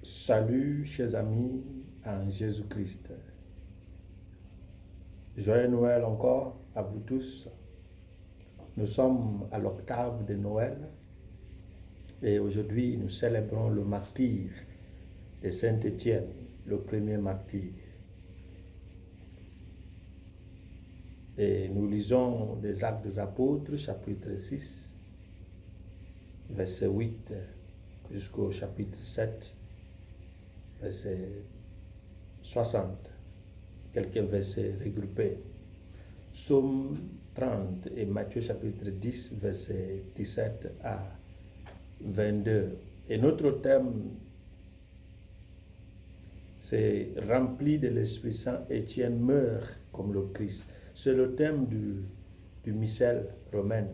Salut, chers amis, en Jésus-Christ. Joyeux Noël encore à vous tous. Nous sommes à l'octave de Noël et aujourd'hui nous célébrons le martyre de Saint-Étienne, le premier martyr. Et nous lisons des Actes des Apôtres, chapitre 6, verset 8 jusqu'au chapitre 7, verset 60. Quelques versets regroupés. Psaume 30 et Matthieu chapitre 10, verset 17 à 22. Et notre thème, c'est rempli de l'Esprit Saint, Étienne meurt comme le Christ. C'est le thème du missel romain.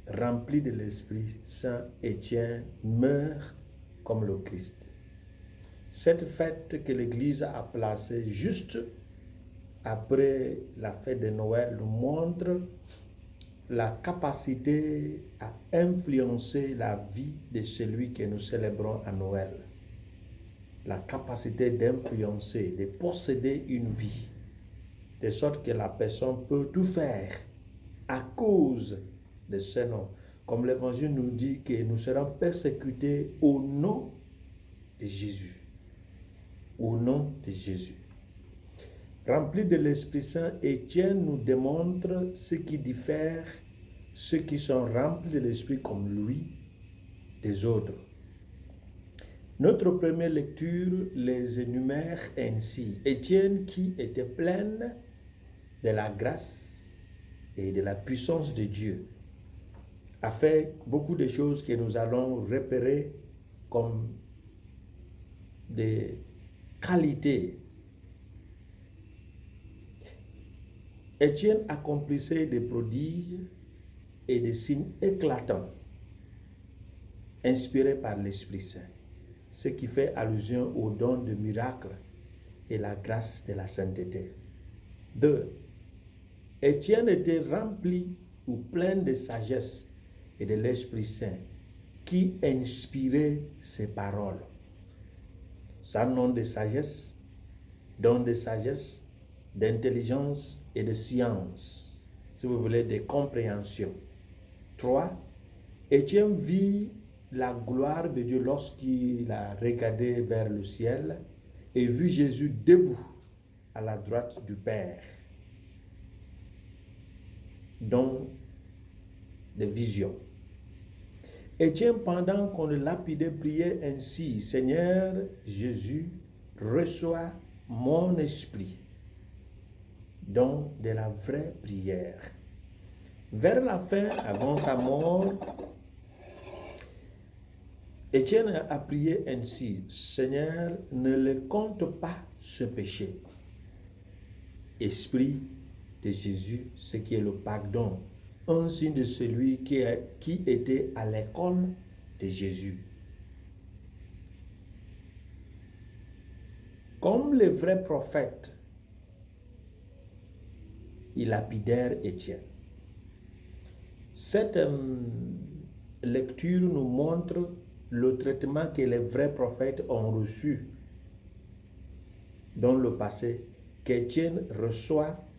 Rempli de l'Esprit Saint, Étienne meurt comme le Christ. Cette fête que l'Église a placée juste après la fête de Noël nous montre la capacité à influencer la vie de celui que nous célébrons à Noël. La capacité d'influencer, de posséder une vie, de sorte que la personne peut tout faire à cause de ce nom. Comme l'Évangile nous dit que nous serons persécutés au nom de Jésus. Au nom de Jésus. Rempli de l'Esprit Saint, Étienne nous démontre ce qui diffère ceux qui sont remplis de l'Esprit comme lui des autres. Notre première lecture les énumère ainsi. Étienne, qui était plein de la grâce et de la puissance de Dieu, a fait beaucoup de choses que nous allons repérer comme des qualités. Étienne accomplissait des prodiges et des signes éclatants, inspirés par l'Esprit Saint, ce qui fait allusion au don de miracles et la grâce de la sainteté. 2. Étienne était rempli ou plein de sagesse et de l'Esprit Saint qui inspirait ses paroles. Sa nom de sagesse, don de sagesse, d'intelligence et de science, si vous voulez, de compréhension. 3. Étienne vit la gloire de Dieu lorsqu'il a regardé vers le ciel et vu Jésus debout à la droite du Père. Don de vision. Étienne, pendant qu'on le lapidait, priait ainsi: Seigneur Jésus, reçois mon esprit. Don de la vraie prière. Vers la fin, avant sa mort, Étienne a prié ainsi: Seigneur, ne le compte pas ce péché. Esprit de Jésus, ce qui est le pardon, un signe de celui qui était à l'école de Jésus. Comme les vrais prophètes, ils lapidèrent Étienne. Cette lecture nous montre le traitement que les vrais prophètes ont reçu dans le passé, qu'Étienne reçoit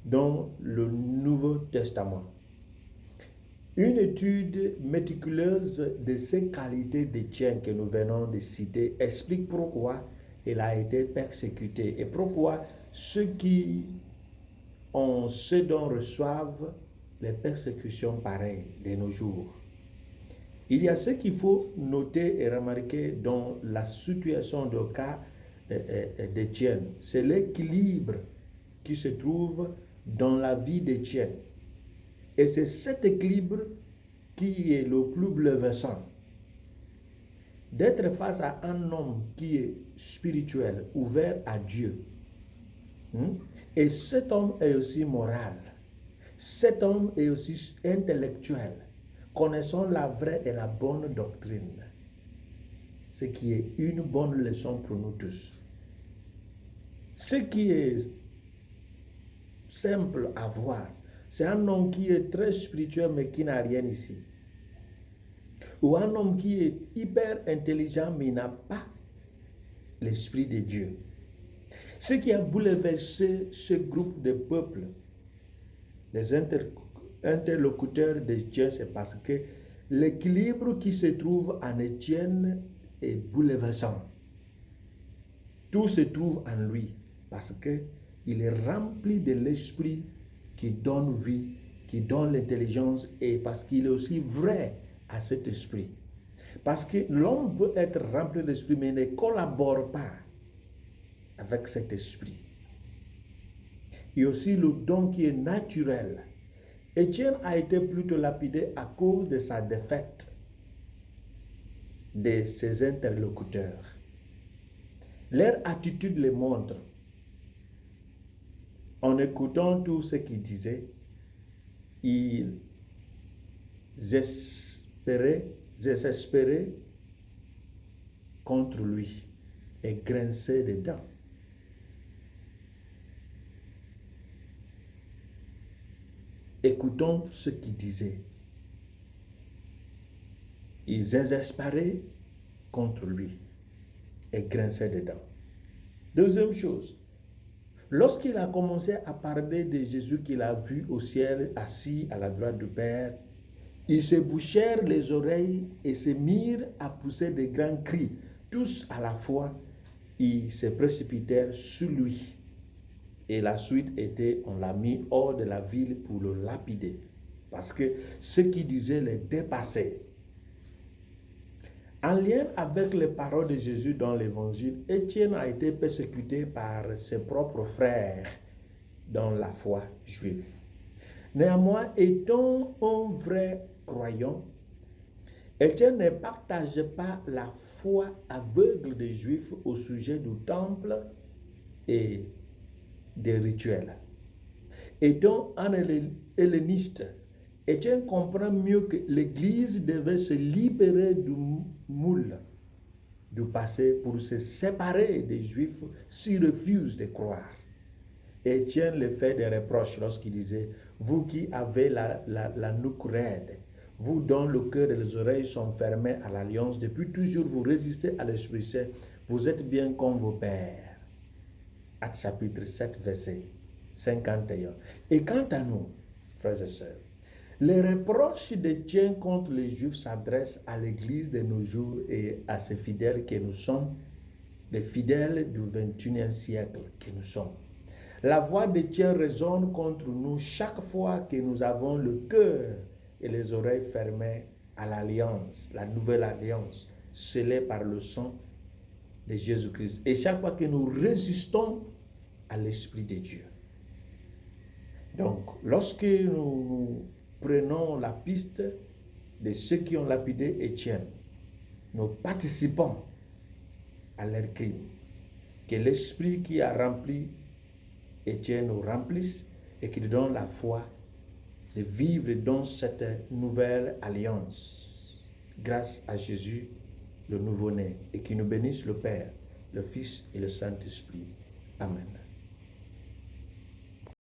dans le Nouveau Testament. Une étude méticuleuse de ces qualités d'Étienne que nous venons de citer explique pourquoi il a été persécuté et pourquoi ceux qui ont ce dont reçoivent les persécutions pareilles de nos jours. Il y a ce qu'il faut noter et remarquer dans la situation de cas d'Étienne. C'est l'équilibre qui se trouve dans la vie d'Étienne. Et c'est cet équilibre qui est le plus bouleversant. D'être face à un homme qui est spirituel, ouvert à Dieu. Et cet homme est aussi moral. Cet homme est aussi intellectuel, connaissant la vraie et la bonne doctrine. Ce qui est une bonne leçon pour nous tous. Ce qui est simple à voir, c'est un homme qui est très spirituel mais qui n'a rien ici. ou un homme qui est hyper intelligent mais n'a pas l'Esprit de Dieu. Ce qui a bouleversé ce groupe de peuples, les interlocuteurs d'Étienne, c'est parce que l'équilibre qui se trouve en Étienne est bouleversant. Tout se trouve en lui parce qu'il est rempli de l'Esprit qui donne vie, qui donne l'intelligence et parce qu'il est aussi vrai à cet esprit. Parce que l'homme peut être rempli de l'Esprit mais ne collabore pas avec cet esprit. Il y a aussi le don qui est naturel. Étienne a été plutôt lapidé à cause de sa défaite de ses interlocuteurs. Leur attitude le montre. En écoutant tout ce qu'ils disaient, ils espéraient contre lui et grinçaient des dents. Écoutons ce qu'ils disaient. Ils exaspéraient contre lui et grinçaient des dents. Deuxième chose, lorsqu'il a commencé à parler de Jésus qu'il a vu au ciel assis à la droite du Père, ils se bouchèrent les oreilles et se mirent à pousser de grands cris. Tous à la fois, ils se précipitèrent sur lui. Et la suite était, on l'a mis hors de la ville pour le lapider. Parce que ce qu'il disait les dépassait. En lien avec les paroles de Jésus dans l'évangile, Étienne a été persécuté par ses propres frères dans la foi juive. Néanmoins, étant un vrai croyant, Étienne ne partageait pas la foi aveugle des Juifs au sujet du temple et des rituels. Étant un helléniste, Étienne comprend mieux que l'Église devait se libérer du moule du passé pour se séparer des Juifs s'ils refusent de croire. Étienne le fait des reproches lorsqu'il disait « Vous qui avez la nuque raide, vous dont le cœur et les oreilles sont fermés à l'alliance, depuis toujours vous résistez à l'Esprit Saint, vous êtes bien comme vos pères. » Actes chapitre 7, verset 51. Et quant à nous, frères et sœurs, les reproches d'Étienne contre les Juifs s'adressent à l'Église de nos jours et à ces fidèles que nous sommes, les fidèles du XXIe siècle que nous sommes. La voix d'Étienne résonne contre nous chaque fois que nous avons le cœur et les oreilles fermées à l'alliance, la nouvelle alliance, scellée par le sang de Jésus-Christ. Et chaque fois que nous résistons à l'Esprit de Dieu. Donc, lorsque nous prenons la piste de ceux qui ont lapidé Étienne, nous participons à leur crime. Que l'Esprit qui a rempli Étienne nous remplisse et qui nous donne la foi de vivre dans cette nouvelle alliance. Grâce à Jésus, le nouveau-né, et qui nous bénisse le Père, le Fils et le Saint-Esprit. Amen.